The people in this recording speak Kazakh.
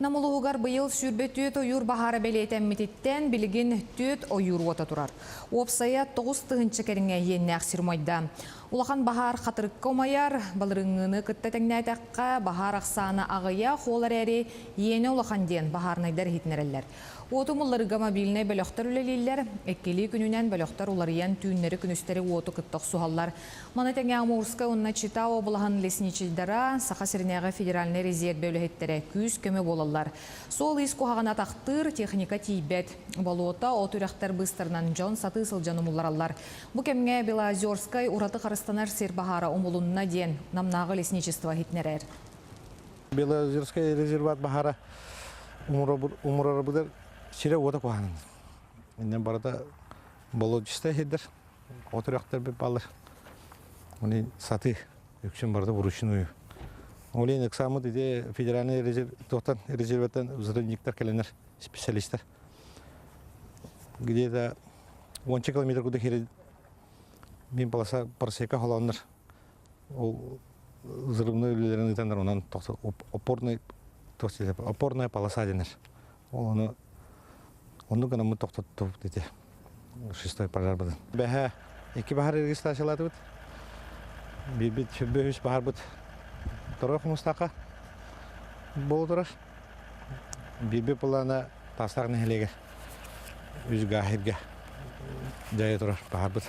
Намылуғар бұйыл сүрбетөт ойыр бағары белетен мететтен білігін төт ойыр ота тұрар. Опсая 9 тұғынчы кәріңе енне ақсырмайда. Улахан бағар қатырыққа омайар, балырыңыны күттетіңнәтәққа бағар ақсаны ағыя қолар әрі ені улахан ден бағарнайдар хитнерелер. Оты мұлларыға мобиліне бөліқтар үлелейлер, әккелі күнінен бөліқтар уларыян түйіннері күністері оты күттіқ суғалар. Манатәңе Амурска онна Читао бұлаған лесничілдара Сақа Сірнеға федеральный резерв бөліхеттері күз көмі болалар. Сол ис қоғағына тақтыр техника тейбет. Болуота отырақтар бұстарынан жон саты сылжаны мұлларалар. Бұ кемге Белозерскай ураты қарыстанар сер бағара омылынна ден намнағы лесничество хитнерер. Белозерскай резерват бағара умырары бұдар сире ота қоғанын. Менен барада болуджистай хеддер, отырақтар біп алыр. Оны саты өкшін барда вручную. Олейн эксамы деде федеральный резерваттан взрывниктер кәленер специалистер. Где-то 10 километр куда хері мен полоса парсека холаныр. Ол взрывной үйлерін ұтандар онан опорная полоса денер. Onu kanamı toxtatdı dedi. Şistoy parar bıdı. Bəhə, iki bahar registrasiyalatı bıdı. Bir böyüş bahar bıdı. Toraq mustaqa boldurar. Bir plana tastaq nehleger. Üz gahirge. Jaya turar bahar bıdı.